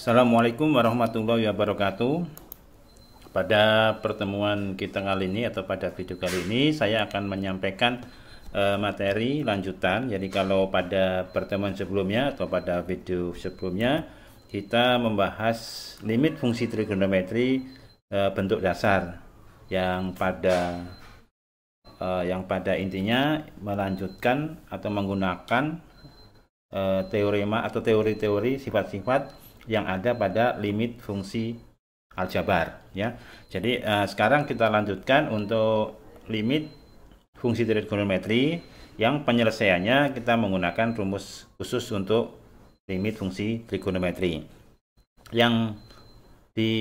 Assalamualaikum warahmatullahi wabarakatuh. Pada pertemuan kita kali ini atau pada video kali ini saya akan menyampaikan materi lanjutan. Jadi kalau pada pertemuan sebelumnya atau pada video sebelumnya kita membahas limit fungsi trigonometri bentuk dasar yang pada intinya melanjutkan atau menggunakan teorema atau teori-teori sifat-sifat yang ada pada limit fungsi aljabar ya. Jadi sekarang kita lanjutkan untuk limit fungsi trigonometri yang penyelesaiannya kita menggunakan rumus khusus untuk limit fungsi trigonometri. Yang di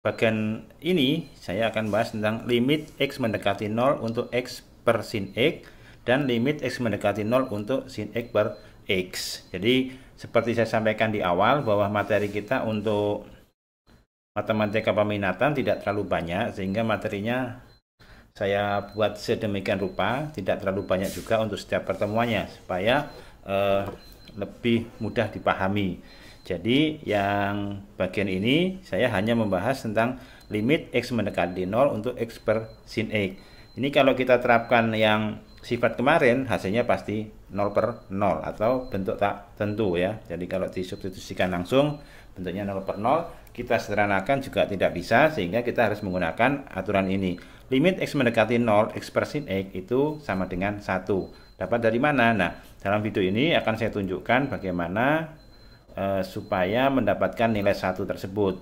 bagian ini saya akan bahas tentang limit x mendekati 0 untuk x per sin x dan limit x mendekati 0 untuk sin x per x. Jadi seperti saya sampaikan di awal bahwa materi kita untuk matematika peminatan tidak terlalu banyak, sehingga materinya saya buat sedemikian rupa, tidak terlalu banyak juga untuk setiap pertemuannya supaya lebih mudah dipahami. Jadi yang bagian ini saya hanya membahas tentang limit x mendekati 0 untuk x per sin x. Ini kalau kita terapkan yang sifat kemarin hasilnya pasti 0 per 0 atau bentuk tak tentu ya. Jadi kalau disubstitusikan langsung bentuknya 0 per 0, kita sederhanakan juga tidak bisa, sehingga kita harus menggunakan aturan ini. Limit x mendekati 0 x per sin x itu sama dengan 1. Dapat dari mana? Nah, dalam video ini akan saya tunjukkan bagaimana supaya mendapatkan nilai 1 tersebut.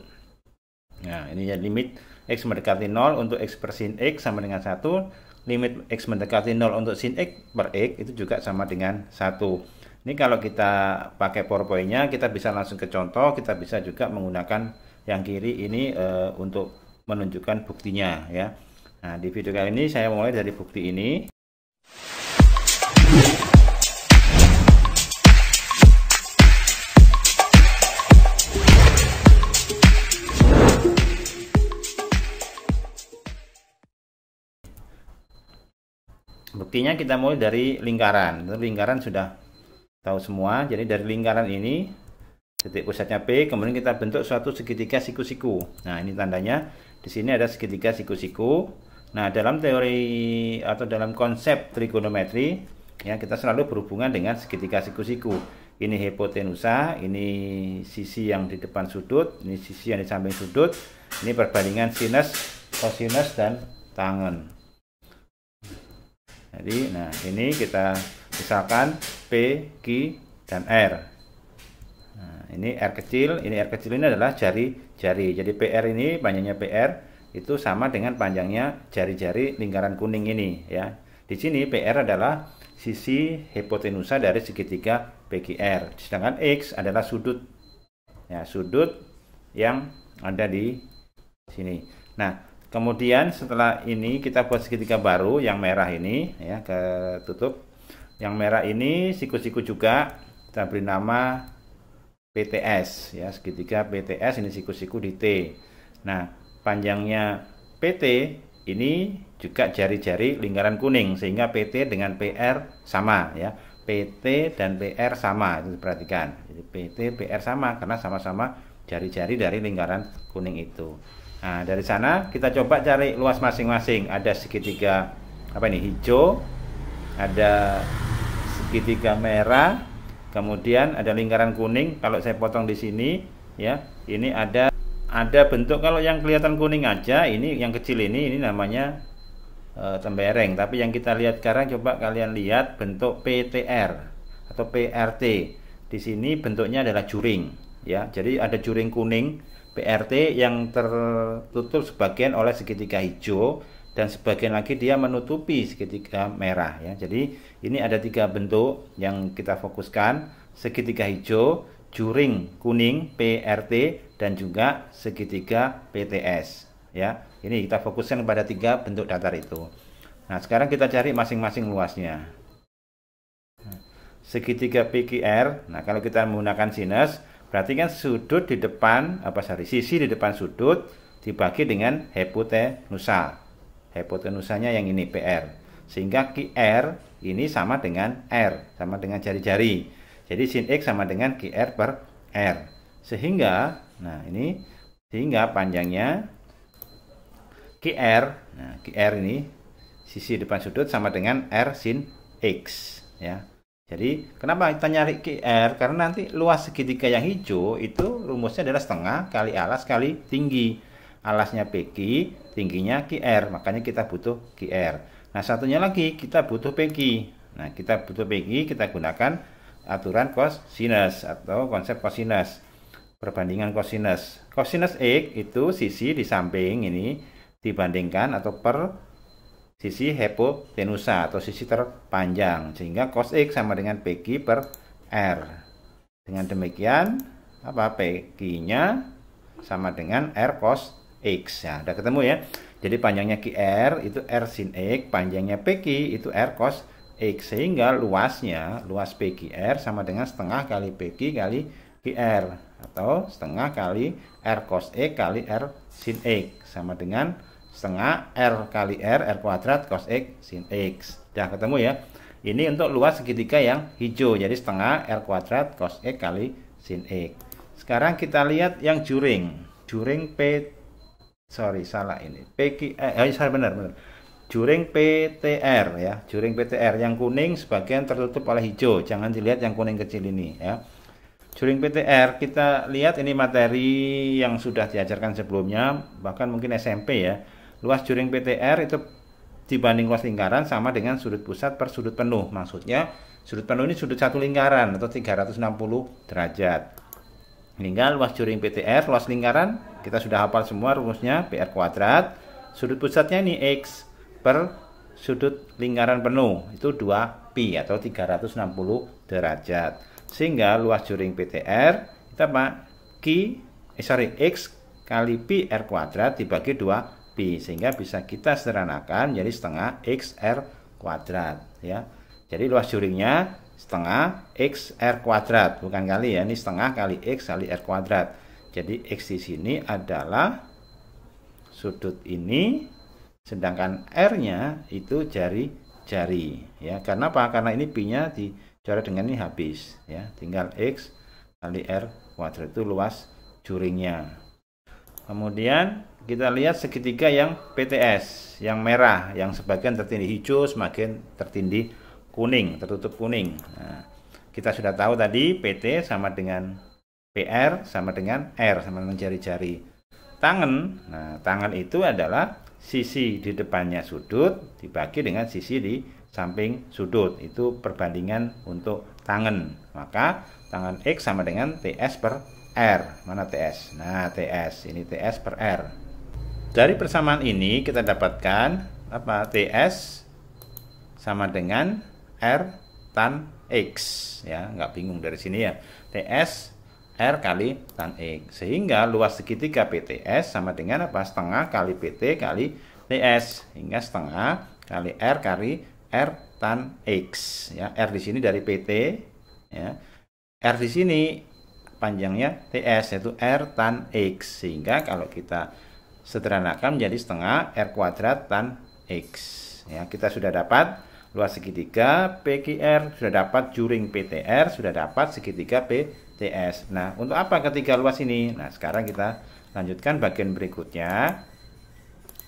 Nah, ini ya limit x mendekati 0 untuk x per sin x sama dengan 1. Limit x mendekati 0 untuk sin x per x itu juga sama dengan 1. Ini kalau kita pakai PowerPoint-nya kita bisa langsung ke contoh, kita bisa juga menggunakan yang kiri ini untuk menunjukkan buktinya ya. Nah, di video kali ini saya mulai dari bukti ini. Buktinya kita mulai dari lingkaran. Lingkaran sudah tahu semua. Jadi dari lingkaran ini titik pusatnya P, kemudian kita bentuk suatu segitiga siku-siku. Nah, ini tandanya di sini ada segitiga siku-siku. Nah, dalam teori atau dalam konsep trigonometri ya, kita selalu berhubungan dengan segitiga siku-siku. Ini hipotenusa, ini sisi yang di depan sudut, ini sisi yang di samping sudut. Ini perbandingan sinus, kosinus dan tangen. Jadi, nah ini kita misalkan P, Q, dan R. Nah, ini R kecil ini adalah jari-jari. Jadi PR ini, panjangnya PR itu sama dengan panjangnya jari-jari lingkaran kuning ini ya. Di sini PR adalah sisi hipotenusa dari segitiga PQR. Sedangkan X adalah sudut ya, sudut yang ada di sini. Nah, kemudian setelah ini kita buat segitiga baru yang merah ini ya, ketutup. Yang merah ini siku-siku juga, kita beri nama PTS ya, segitiga PTS, ini siku-siku di T. Nah, panjangnya PT ini juga jari-jari lingkaran kuning, sehingga PT dengan PR sama ya. PT dan PR sama, itu perhatikan. Jadi PT PR sama karena sama-sama jari-jari dari lingkaran kuning itu. Nah, dari sana kita coba cari luas masing-masing. Ada segitiga apa ini, hijau, ada segitiga merah, kemudian ada lingkaran kuning. Kalau saya potong di sini ya, ini ada bentuk, kalau yang kelihatan kuning aja, ini yang kecil ini namanya tembereng. Tapi yang kita lihat sekarang, coba kalian lihat bentuk PTR atau PRT. Di sini bentuknya adalah juring ya. Jadi ada juring kuning PRT yang tertutup sebagian oleh segitiga hijau dan sebagian lagi dia menutupi segitiga merah ya. Jadi ini ada 3 bentuk yang kita fokuskan: segitiga hijau, juring kuning PRT, dan juga segitiga PTS ya. Ini kita fokuskan pada 3 bentuk datar itu. Nah, sekarang kita cari masing-masing luasnya. Segitiga PQR, nah kalau kita menggunakan sinus, berarti kan sudut di depan, sisi di depan sudut dibagi dengan hipotenusa. Hipotenusanya yang ini PR. Sehingga QR ini sama dengan R, sama dengan jari-jari. Jadi sin X sama dengan QR per R. Sehingga, nah ini, sehingga panjangnya QR, nah QR ini sisi depan sudut sama dengan R sin X ya. Jadi kenapa kita nyari QR? Karena nanti luas segitiga yang hijau itu rumusnya adalah setengah kali alas kali tinggi. Alasnya PQ, tingginya QR, makanya kita butuh QR. Nah satunya lagi kita butuh PQ. Nah kita butuh PQ, kita gunakan aturan cosinus atau konsep cosinus. Perbandingan cosinus. Cosinus X itu sisi di samping ini dibandingkan atau per sisi hipotenusa atau sisi terpanjang, sehingga cos X sama dengan PQ per R. Dengan demikian apa, PQ-nya sama dengan R cos X. Ya, udah ketemu ya. Jadi panjangnya QR itu R sin X, panjangnya PQ itu R cos X, sehingga luasnya, luas PQR sama dengan setengah kali PQ kali QR, atau setengah kali R cos X kali R sin X, sama dengan setengah R kali R kuadrat cos X sin X. Udah ketemu ya. Ini untuk luas segitiga yang hijau, jadi setengah R kuadrat cos X kali sin X. Sekarang kita lihat yang juring. Juring benar. Juring PTR ya. Juring PTR yang kuning sebagian tertutup oleh hijau. Jangan dilihat yang kuning kecil ini ya. Juring PTR, kita lihat ini materi yang sudah diajarkan sebelumnya, bahkan mungkin SMP ya. Luas juring PTR itu dibanding luas lingkaran sama dengan sudut pusat per sudut penuh. Maksudnya sudut penuh ini sudut satu lingkaran atau 360 derajat. Hingga luas juring PTR, luas lingkaran, kita sudah hafal semua rumusnya, PR kuadrat. Sudut pusatnya ini X per sudut lingkaran penuh, itu 2pi atau 360 derajat. Sehingga luas juring PTR itu apa? X kali pi R kuadrat dibagi 2pi, sehingga bisa kita sederhanakan jadi setengah XR kuadrat ya. Jadi luas juringnya setengah XR kuadrat, bukan kali ya, ini setengah kali X kali R kuadrat. Jadi X di sini adalah sudut ini, sedangkan R-nya itu jari-jari ya. Karena apa? Karena ini pi-nya dicoret dengan ini habis ya, tinggal X kali R kuadrat, itu luas juringnya. Kemudian kita lihat segitiga yang PTS, yang merah, yang sebagian tertindih hijau, sebagian tertindih kuning, tertutup kuning. Nah, kita sudah tahu tadi PT sama dengan PR sama dengan R, sama dengan jari-jari. Tangan, nah tangan itu adalah sisi di depannya sudut dibagi dengan sisi di samping sudut, itu perbandingan untuk tangan. Maka tangan X sama dengan TS per R. Mana TS? Nah TS, ini TS per R. Dari persamaan ini kita dapatkan apa? TS sama dengan R tan X ya, nggak bingung dari sini ya. TS R kali tan X, sehingga luas segitiga PTS sama dengan apa? Setengah kali PT kali TS, hingga setengah kali R kali R tan X ya. R di sini dari PT ya. R di sini panjangnya TS, yaitu R tan X, sehingga kalau kita sederhanakan menjadi setengah R kuadrat tan X ya. Kita sudah dapat luas segitiga PQR, sudah dapat juring PTR, sudah dapat segitiga PTS. Nah, untuk apa ketiga luas ini? Nah, sekarang kita lanjutkan bagian berikutnya.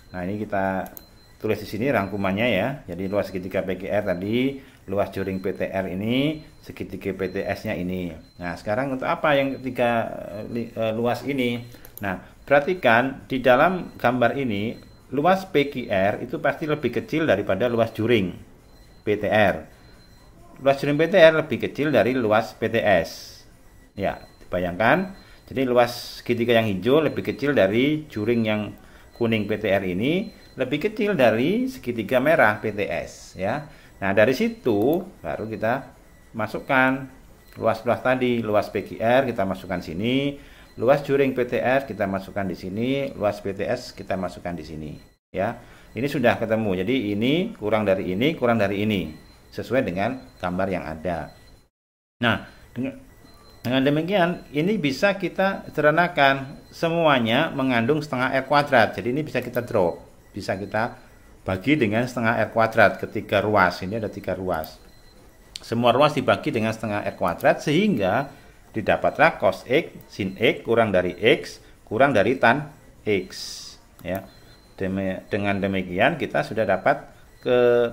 Nah, ini kita tulis di sini rangkumannya ya. Jadi luas segitiga PQR tadi, luas juring PTR ini, segitiga PTS-nya ini. Nah, sekarang untuk apa yang ketiga luas ini? Nah, perhatikan di dalam gambar ini, luas PQR itu pasti lebih kecil daripada luas juring PTR. Luas juring PTR lebih kecil dari luas PTS. Ya, bayangkan. Jadi luas segitiga yang hijau lebih kecil dari juring yang kuning PTR ini, lebih kecil dari segitiga merah PTS ya. Nah, dari situ baru kita masukkan luas-luas tadi, luas PQR kita masukkan sini, luas juring PTR kita masukkan di sini, luas PTS kita masukkan di sini ya. Ini sudah ketemu. Jadi ini kurang dari ini, kurang dari ini, sesuai dengan gambar yang ada. Nah, dengan demikian ini bisa kita sederhanakan, semuanya mengandung setengah R kuadrat. Jadi ini bisa kita drop, bisa kita bagi dengan setengah R kuadrat ketika ruas. Ini ada 3 ruas. Semua ruas dibagi dengan setengah R kuadrat, sehingga didapatlah cos X sin X kurang dari X kurang dari tan X. Ya. Dengan demikian kita sudah dapat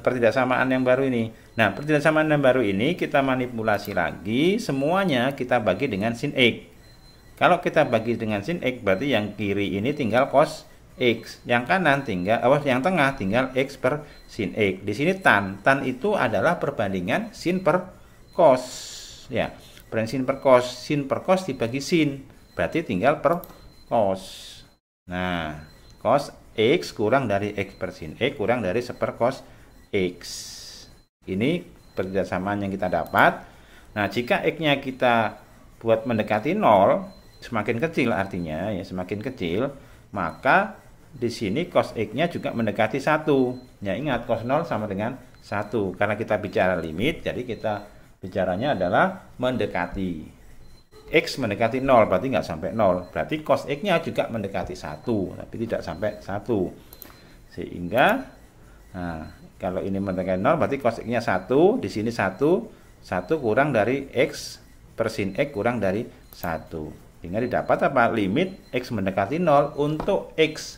pertidaksamaan yang baru ini. Nah, pertidaksamaan yang baru ini kita manipulasi lagi, semuanya kita bagi dengan sin X. Kalau kita bagi dengan sin X, berarti yang kiri ini tinggal cos X, yang kanan tinggal, yang tengah tinggal X per sin X. Di sini tan itu adalah perbandingan sin per cos. Ya, perbandingan sin per cos dibagi sin, berarti tinggal per cos. Nah, cos X kurang dari X per sin X kurang dari seper cos X. Ini persamaan yang kita dapat. Nah, jika X-nya kita buat mendekati 0, semakin kecil artinya ya, semakin kecil, maka di sini cos X-nya juga mendekati 1. Ya, ingat cos 0 sama dengan 1. Karena kita bicara limit, jadi kita bicaranya adalah mendekati. X mendekati 0, berarti nggak sampai 0. Berarti cos X-nya juga mendekati 1, tapi tidak sampai 1. Sehingga, nah, kalau ini mendekati 0, berarti cos X-nya 1. Di sini 1 kurang dari X per sin X kurang dari 1. Sehingga didapat apa? Limit X mendekati 0 untuk X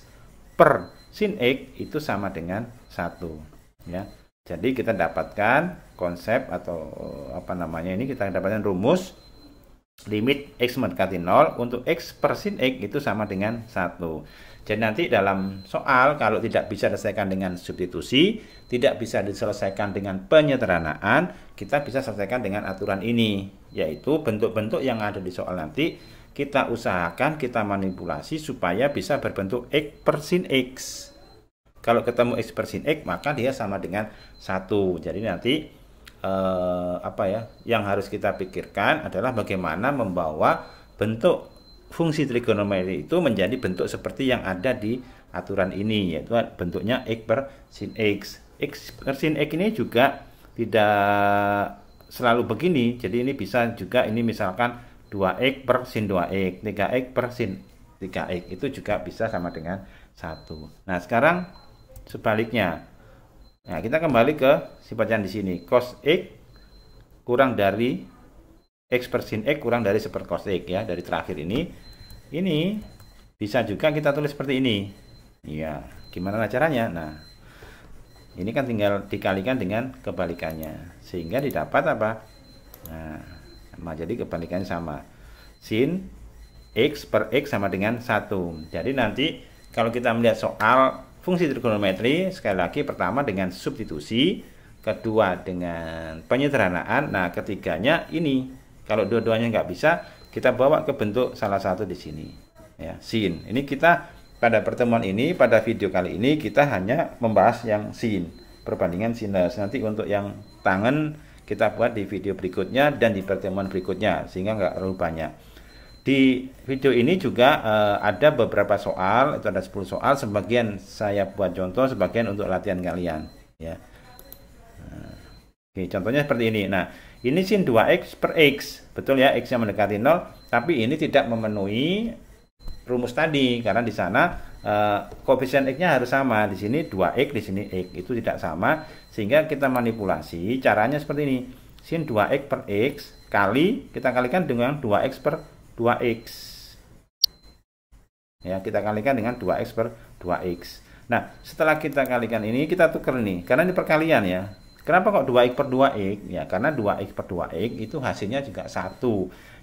per sin X itu sama dengan 1. Ya. Jadi kita dapatkan konsep atau apa namanya ini, kita dapatkan rumus limit X mendekati 0 untuk X per sin X itu sama dengan 1. Jadi nanti dalam soal kalau tidak bisa diselesaikan dengan substitusi, tidak bisa diselesaikan dengan penyederhanaan, kita bisa selesaikan dengan aturan ini, yaitu bentuk-bentuk yang ada di soal nanti kita usahakan kita manipulasi supaya bisa berbentuk X per sin X. Kalau ketemu X per sin X, maka dia sama dengan 1. Jadi nanti yang harus kita pikirkan adalah bagaimana membawa bentuk fungsi trigonometri itu menjadi bentuk seperti yang ada di aturan ini, yaitu bentuknya X per sin X. X per sin X ini juga tidak selalu begini, jadi ini bisa juga ini misalkan 2X per sin 2X, 3X per sin 3X, itu juga bisa sama dengan 1. Nah, sekarang sebaliknya. Nah, kita kembali ke sifatnya di sini. Cos X kurang dari X per sin X kurang dari seper cos X ya, dari terakhir ini. Ini bisa juga kita tulis seperti ini. Iya, gimana caranya? Nah, ini kan tinggal dikalikan dengan kebalikannya. Sehingga didapat apa? Nah, sama, jadi kebalikannya sama. Sin X per X sama dengan 1. Jadi nanti kalau kita melihat soal fungsi trigonometri, sekali lagi pertama dengan substitusi, kedua dengan penyederhanaan, nah ketiganya ini kalau dua-duanya nggak bisa, kita bawa ke bentuk salah satu di sini ya, sin. Ini kita pada pertemuan ini, pada video kali ini kita hanya membahas yang sin, perbandingan sinus. Nanti untuk yang tangan kita buat di video berikutnya dan di pertemuan berikutnya, sehingga nggak terlalu banyak. Di video ini juga ada beberapa soal, itu ada 10 soal, sebagian saya buat contoh, sebagian untuk latihan kalian ya. Oke, contohnya seperti ini. Nah, ini sin 2X per X, betul ya, X yang mendekati 0, tapi ini tidak memenuhi rumus tadi, karena di sana koefisien X-nya harus sama, di sini 2X, di sini X, itu tidak sama, sehingga kita manipulasi, caranya seperti ini, sin 2X per X, kali, kita kalikan dengan 2X per 2X ya, kita kalikan dengan 2X per 2X. Nah, setelah kita kalikan ini, kita tukar nih, karena ini perkalian ya. Kenapa kok 2X per 2X? Ya, karena 2X per 2X itu hasilnya juga 1.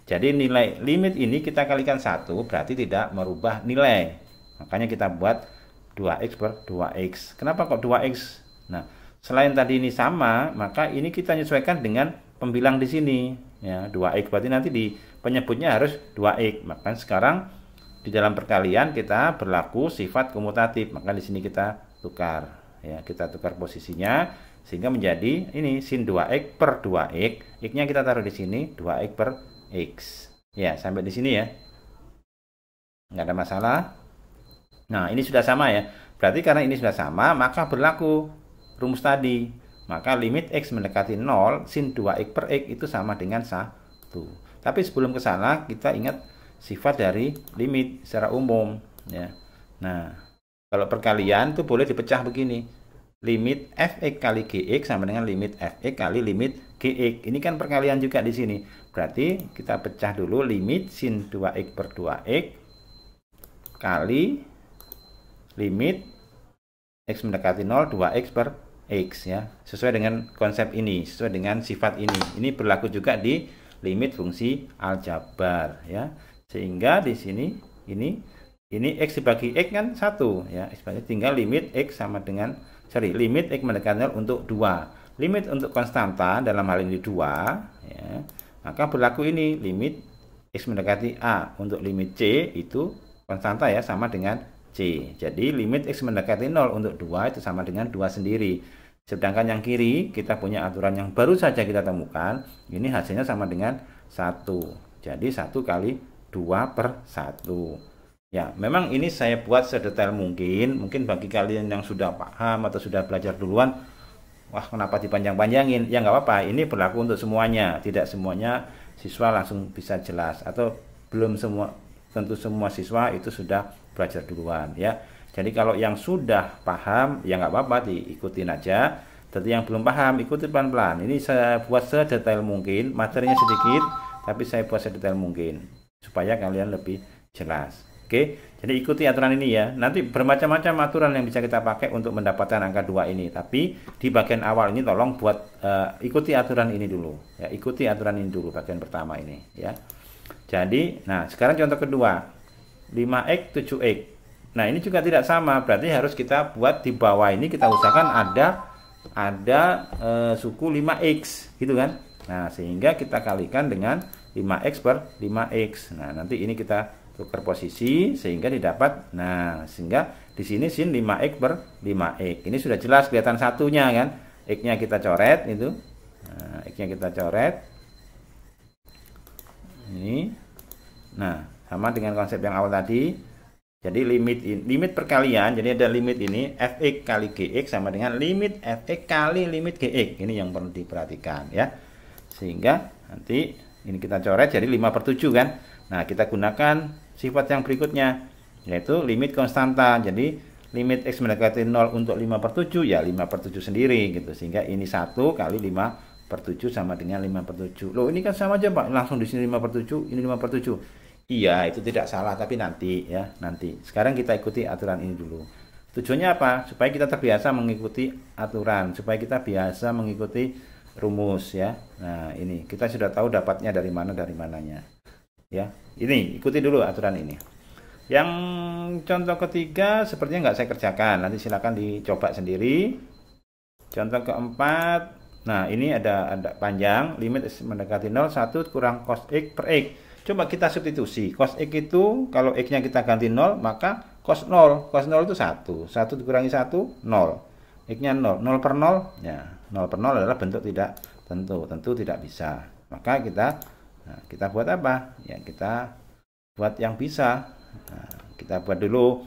Jadi nilai limit ini kita kalikan 1, berarti tidak merubah nilai. Makanya kita buat 2X per 2X. Kenapa kok 2X? Nah, selain tadi ini sama, maka ini kita menyesuaikan dengan pembilang di sini ya, 2X, berarti nanti di penyebutnya harus 2X. Maka sekarang di dalam perkalian kita berlaku sifat komutatif, maka di sini kita tukar ya, kita tukar posisinya sehingga menjadi ini sin 2X per 2X, X-nya kita taruh di sini 2X per X ya, sampai di sini ya, nggak ada masalah. Nah, ini sudah sama ya, berarti karena ini sudah sama maka berlaku rumus tadi, maka limit X mendekati 0 sin 2X per X itu sama dengan 1. Tapi sebelum ke sana kita ingat sifat dari limit secara umum ya. Nah, kalau perkalian itu boleh dipecah begini. limit fx kali gx sama dengan limit fx kali limit gx. Ini kan perkalian juga di sini. Berarti kita pecah dulu limit sin 2x per 2x kali limit x mendekati 0 2x per x ya. Sesuai dengan konsep ini, sesuai dengan sifat ini. Ini berlaku juga di limit fungsi aljabar ya. Sehingga di sini ini x dibagi x kan 1 ya. Tinggal limit x sama dengan limit x mendekati 0 untuk 2. Limit untuk konstanta dalam hal ini 2 ya. Maka berlaku ini limit x mendekati a untuk limit c itu konstanta ya, sama dengan c. Jadi limit x mendekati 0 untuk 2 itu sama dengan 2 sendiri. Sedangkan yang kiri kita punya aturan yang baru saja kita temukan. Ini hasilnya sama dengan 1. Jadi 1 kali 2 per 1. Ya, memang ini saya buat sedetail mungkin. Mungkin bagi kalian yang sudah paham atau sudah belajar duluan, wah kenapa dipanjang-panjangin? Ya nggak apa-apa, ini berlaku untuk semuanya. Tidak semuanya siswa langsung bisa jelas. Atau belum semua, tentu semua siswa itu sudah belajar duluan ya. Jadi kalau yang sudah paham, ya nggak apa-apa, diikutin aja. Tapi yang belum paham, ikuti pelan-pelan. Ini saya buat sedetail mungkin, materinya sedikit, tapi saya buat sedetail mungkin. Supaya kalian lebih jelas. Oke, jadi ikuti aturan ini ya. Nanti bermacam-macam aturan yang bisa kita pakai untuk mendapatkan angka 2 ini. Tapi di bagian awal ini tolong buat ikuti aturan ini dulu. Ya, ikuti aturan ini dulu bagian pertama ini ya. Jadi, nah sekarang contoh kedua. 5x 7x. Nah, ini juga tidak sama. Berarti harus kita buat di bawah ini kita usahakan ada suku 5x gitu kan. Nah, sehingga kita kalikan dengan 5x per 5x. Nah, nanti ini kita tukar posisi sehingga didapat. Nah, sehingga di sini sin 5x per 5x. Ini sudah jelas kelihatan satunya kan. X-nya kita coret itu. Nah, X-nya kita coret. Ini. Nah, sama dengan konsep yang awal tadi. Jadi limit perkalian, jadi ada limit ini fx kali gx sama dengan limit fx kali limit gx. Ini yang perlu diperhatikan ya. Sehingga nanti ini kita coret jadi 5/7 kan. Nah, kita gunakan sifat yang berikutnya, yaitu limit konstanta. Jadi limit x mendekati 0 untuk 5/7 ya 5/7 sendiri gitu. Sehingga ini 1 kali 5/7 sama dengan 5/7. Loh, ini kan sama aja Pak, langsung di sini 5/7, ini 5/7. Iya, itu tidak salah, tapi nanti ya, nanti. Sekarang kita ikuti aturan ini dulu. Tujuannya apa? Supaya kita terbiasa mengikuti aturan, supaya kita biasa mengikuti rumus ya. Nah, ini kita sudah tahu dapatnya dari mananya. Ya, ini ikuti dulu aturan ini. Yang contoh ketiga sepertinya nggak saya kerjakan, nanti silakan dicoba sendiri. Contoh keempat, nah ini ada panjang, limit x mendekati 0, 1 kurang cos x per x. Coba kita substitusi, cos x itu kalau x-nya kita ganti 0, maka cos 0 itu 1 dikurangi 1, 0. X-nya 0 per 0, ya 0 per 0 adalah bentuk tidak tentu tidak bisa. Maka kita buat apa? Ya kita buat yang bisa. Nah, kita buat dulu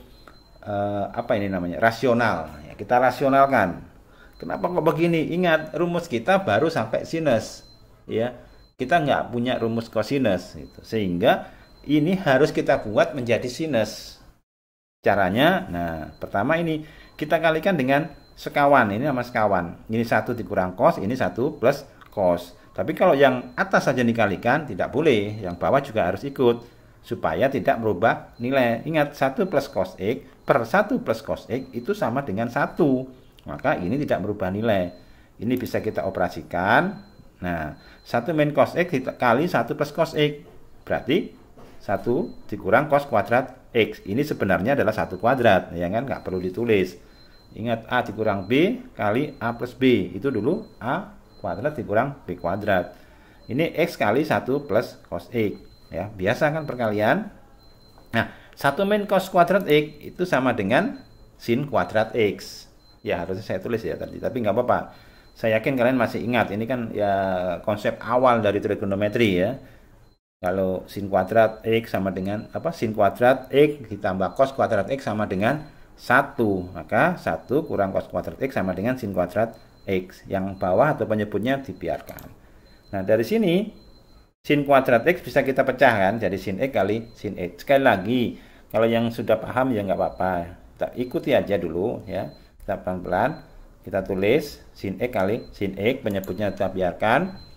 apa ini namanya? Rasional. Ya, kita rasionalkan. Kenapa kok begini? Ingat, rumus kita baru sampai sinus. Ya, kita nggak punya rumus kosinus. Gitu. Sehingga ini harus kita buat menjadi sinus. Caranya, nah pertama ini kita kalikan dengan sekawan. Ini nama sekawan. Ini 1 dikurang cos, ini 1 plus cos. Tapi kalau yang atas saja dikalikan, tidak boleh. Yang bawah juga harus ikut. Supaya tidak merubah nilai. Ingat, 1 plus cos x per 1 plus cos x itu sama dengan 1. Maka ini tidak merubah nilai. Ini bisa kita operasikan. Nah, 1 min cos x kali 1 plus cos x. Berarti 1 dikurang cos kuadrat x. Ini sebenarnya adalah 1 kuadrat. Ya kan? Nggak perlu ditulis. Ingat, A dikurang B kali A plus B. Itu dulu A kuadrat dikurang B kuadrat. Ini X kali 1 plus cos X. Ya, biasa kan perkalian. Nah, 1 min cos kuadrat X itu sama dengan sin kuadrat X. Ya, harusnya saya tulis ya tadi. Tapi nggak apa-apa. Saya yakin kalian masih ingat. Ini kan ya konsep awal dari trigonometri ya. Kalau sin kuadrat X sama dengan apa? Sin kuadrat X ditambah cos kuadrat X sama dengan 1. Maka 1 kurang cos kuadrat X sama dengan sin kuadrat X. Yang bawah atau penyebutnya dibiarkan. Nah, dari sini sin kuadrat X bisa kita pecahkan jadi sin X kali sin X. Sekali lagi, kalau yang sudah paham ya nggak apa-apa. Kita ikuti aja dulu ya. Kita pelan-pelan. Kita tulis sin X kali sin X, penyebutnya kita biarkan.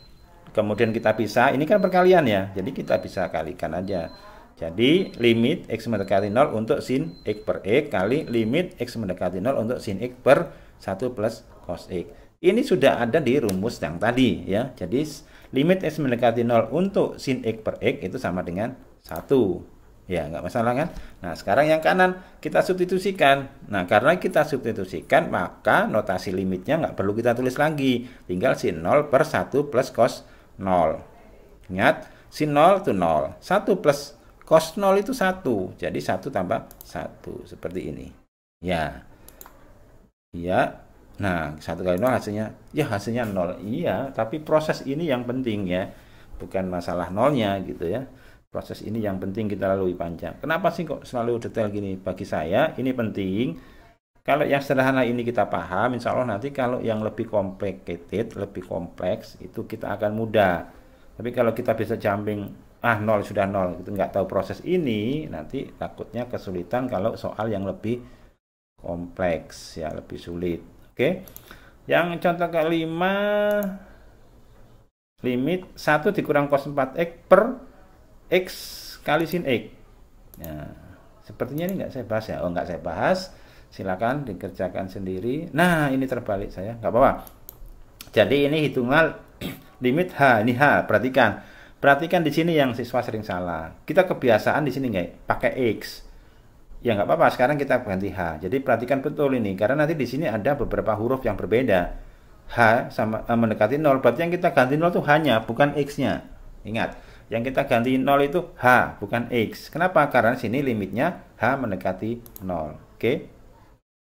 Kemudian kita pisah, ini kan perkalian ya, jadi kita bisa kalikan aja. Jadi limit X mendekati 0 untuk sin X per X kali limit X mendekati 0 untuk sin X per 1 plus cos X. Ini sudah ada di rumus yang tadi ya. Jadi limit X mendekati 0 untuk sin X per X itu sama dengan 1. Ya, nggak masalah kan? Nah, sekarang yang kanan kita substitusikan. Nah, karena kita substitusikan, maka notasi limitnya nggak perlu kita tulis lagi. Tinggal sin 0 per 1 plus cos 0. Ingat, sin 0 itu 0. 1 plus cos 0 itu 1. Jadi 1 tambah 1. Seperti ini. Ya. Iya. Nah, 1 kali 0 hasilnya, ya hasilnya 0. Iya, tapi proses ini yang penting ya. Bukan masalah nolnya gitu ya. Proses ini yang penting kita lalui panjang. Kenapa sih kok selalu detail gini? Bagi saya ini penting. Kalau yang sederhana ini kita paham, insya Allah nanti kalau yang lebih complicated, lebih kompleks, itu kita akan mudah. Tapi kalau kita bisa jumping, 0 sudah 0, itu nggak tahu proses ini, nanti takutnya kesulitan kalau soal yang lebih kompleks, ya lebih sulit. Oke. Yang contoh kelima, limit 1 dikurang cos 4x per X kali sin X. Ya, sepertinya ini nggak saya bahas ya. Oh, nggak saya bahas. Silakan dikerjakan sendiri. Nah, ini terbalik saya. Nggak apa-apa. Jadi ini hitungan limit H. Ini H. Perhatikan. Perhatikan di sini yang siswa sering salah. Kita kebiasaan di sini nggak pakai X. Ya nggak apa-apa. Sekarang kita ganti H. Jadi perhatikan betul ini. Karena nanti di sini ada beberapa huruf yang berbeda. H sama mendekati 0. Berarti yang kita ganti 0 itu hanya, bukan X-nya. Ingat. Yang kita ganti 0 itu H, bukan X. Kenapa? Karena sini limitnya H mendekati 0. Oke.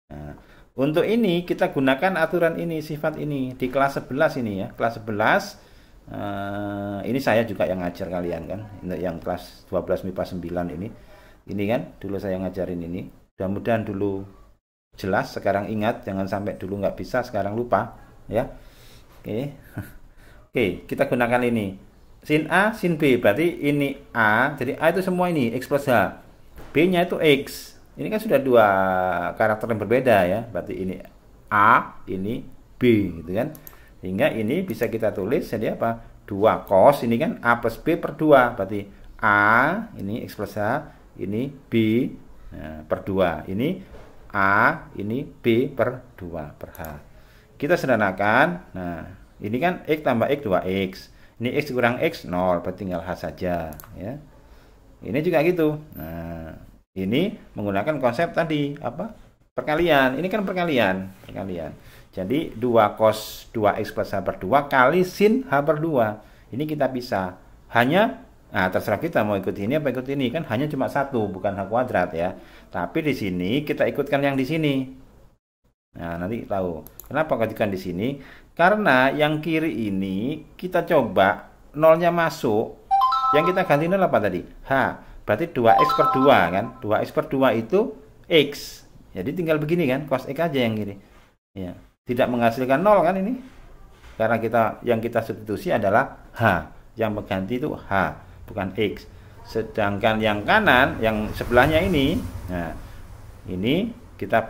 Nah, untuk ini kita gunakan aturan ini, sifat ini. Di kelas 11 ini ya. Kelas 11, ini saya juga yang ngajar kalian kan. Yang kelas 12 MIPA 9 ini. Ini kan, dulu saya ngajarin ini. Mudah-mudahan dulu jelas, sekarang ingat. Jangan sampai dulu nggak bisa, sekarang lupa. Ya. Oke. Oke, kita gunakan ini. Sin A, sin B, berarti ini A, jadi A itu semua ini, X plus H. B-nya itu X. Ini kan sudah dua karakter yang berbeda ya, berarti ini A, ini B, gitu kan. Sehingga ini bisa kita tulis jadi apa? 2 cos, ini kan A plus B per 2, berarti A, ini X plus H, ini B per 2. Ini A, ini B per 2 per H. Kita sederhanakan, nah ini kan X tambah X 2X. Ini X kurang X 0, berarti tinggal H saja ya. Ini juga gitu. Nah, ini menggunakan konsep tadi apa? Perkalian. Ini kan perkalian. Jadi 2 cos 2X plus H per 2 kali sin H per 2. Ini kita bisa. Hanya terserah kita mau ikut ini apa ikut ini, kan hanya cuma 1, bukan H kuadrat ya. Tapi di sini kita ikutkan yang di sini. Nah, nanti tahu. Kenapa katakan di sini? Karena yang kiri ini kita coba nolnya masuk. Yang kita ganti nol apa tadi? H. Berarti 2X per 2 kan? 2X per 2 itu X. Jadi tinggal begini kan? Cos X aja yang kiri. Ya. Tidak menghasilkan nol kan ini? Karena yang kita substitusi adalah H. Yang mengganti itu H, bukan X. Sedangkan yang kanan, yang sebelahnya ini, nah ini kita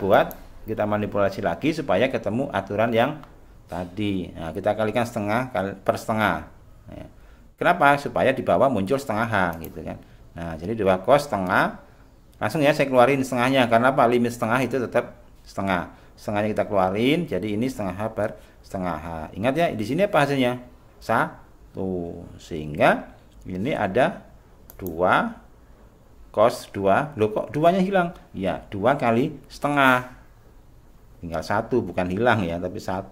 manipulasi lagi supaya ketemu aturan yang tadi. Nah, kita kalikan setengah per setengah. Ya. Kenapa? Supaya di bawah muncul setengah H gitu kan. Nah, jadi 2 cos setengah. Langsung ya saya keluarin setengahnya. Karena apa? Limit setengah itu tetap setengah. Setengahnya kita keluarin. Jadi ini setengah H per setengah H. Ingat ya, di sini apa hasilnya? 1. Sehingga ini ada 2 cos 2. Loh kok 2-nya hilang? Ya, 2 kali setengah. Tinggal 1, bukan hilang ya, tapi 1.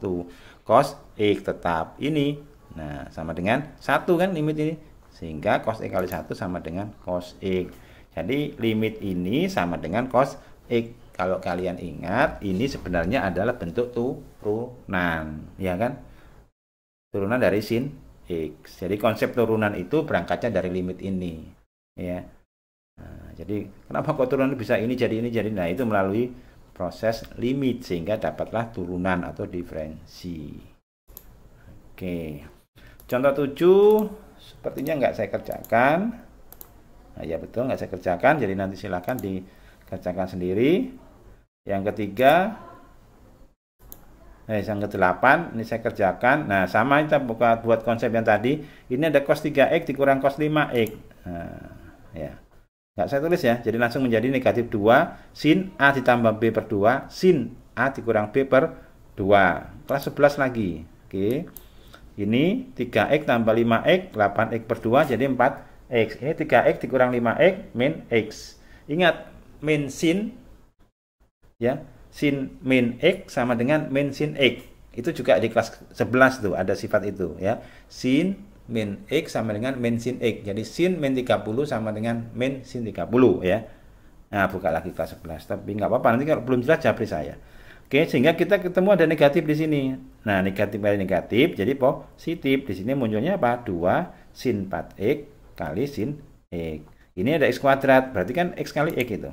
Cos X tetap ini. Nah, sama dengan 1 kan limit ini. Sehingga cos X kali 1 sama dengan cos X. Jadi limit ini sama dengan cos X. Kalau kalian ingat, ini sebenarnya adalah bentuk turunan, ya kan? Turunan dari sin X. Jadi konsep turunan itu berangkatnya dari limit ini, ya. Nah, jadi kenapa kok turunan bisa ini jadi ini jadi? Nah, itu melalui proses limit sehingga dapatlah turunan atau diferensi. Oke. Contoh 7 sepertinya nggak saya kerjakan. Nah, ya betul nggak saya kerjakan, jadi nanti silakan dikerjakan sendiri. Yang ketiga, yang ke-8 ini saya kerjakan. Nah, sama kita buat konsep yang tadi. Ini ada cos 3x dikurang cos 5x. Nah, ya. Nggak saya tulis ya. Jadi langsung menjadi negatif 2 sin A ditambah B per 2 sin A dikurang B per 2. Kelas 11 lagi. Oke. Ini 3x tambah 5x 8x per 2 jadi 4x. Ini 3x dikurang 5x min x. Ingat min sin ya. Sin min x sama dengan min sin x. Itu juga di kelas 11 tuh ada sifat itu ya. Sin min x sama dengan min sin x. Jadi sin min 30 sama dengan min sin 30 ya. Nah, buka lagi kelas 11. Tapi nggak apa-apa, nanti kalau belum jelas japri saya. Oke, sehingga kita ketemu ada negatif di sini. Nah, negatif kali negatif jadi positif. Di sini munculnya apa? 2 sin 4x kali sin x. Ini ada x kuadrat, berarti kan x kali x itu.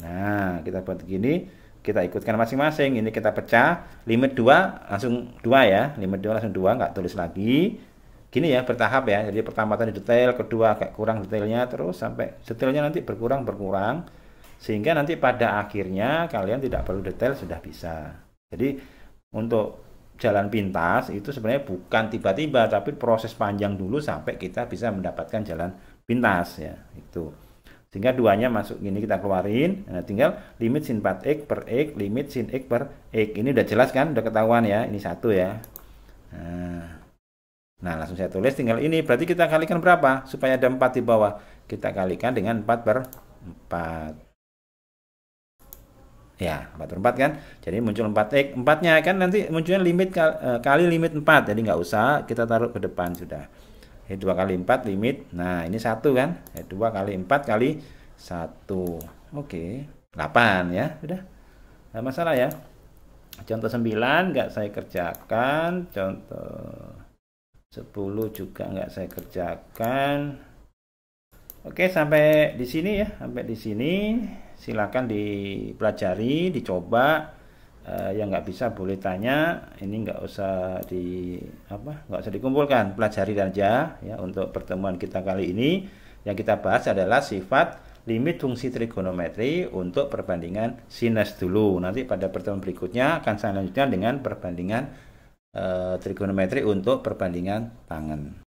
Nah, kita buat begini. Kita ikutkan masing-masing. Ini kita pecah. Limit 2 langsung 2 ya. Limit 2 langsung 2, nggak tulis lagi. Gini ya, bertahap ya. Jadi pertama tadi detail, kedua agak kurang detailnya, terus sampai detailnya nanti berkurang. Sehingga nanti pada akhirnya kalian tidak perlu detail, sudah bisa. Jadi untuk jalan pintas itu sebenarnya bukan tiba-tiba, tapi proses panjang dulu sampai kita bisa mendapatkan jalan pintas ya. Itu. Sehingga duanya masuk gini kita keluarin. Nah, tinggal limit sin 4x per x, limit sin x per x. Ini udah jelas kan? Udah ketahuan ya. Ini 1 ya. Nah, langsung saya tulis tinggal ini. Berarti kita kalikan berapa? Supaya ada 4 di bawah. Kita kalikan dengan 4 per 4. Ya, 4 per 4 kan? Jadi muncul 4x. 4-nya kan nanti munculnya limit kali limit 4. Jadi nggak usah kita taruh ke depan sudah. 2 kali 4 limit. Nah, ini 1 kan? 2 kali 4 kali 1. Oke. 8 ya. Sudah. Nggak masalah ya. Contoh 9 nggak saya kerjakan. Contoh 10 juga nggak saya kerjakan. Oke, sampai di sini ya. Sampai di sini. Silakan dipelajari, dicoba. Yang nggak bisa boleh tanya. Ini nggak usah nggak usah dikumpulkan, pelajari saja ya. Untuk pertemuan kita kali ini yang kita bahas adalah sifat limit fungsi trigonometri untuk perbandingan sinus dulu. Nanti pada pertemuan berikutnya akan saya lanjutkan dengan perbandingan trigonometri untuk perbandingan tangen.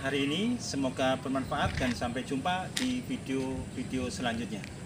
hari ini, semoga bermanfaat dan sampai jumpa di video-video selanjutnya.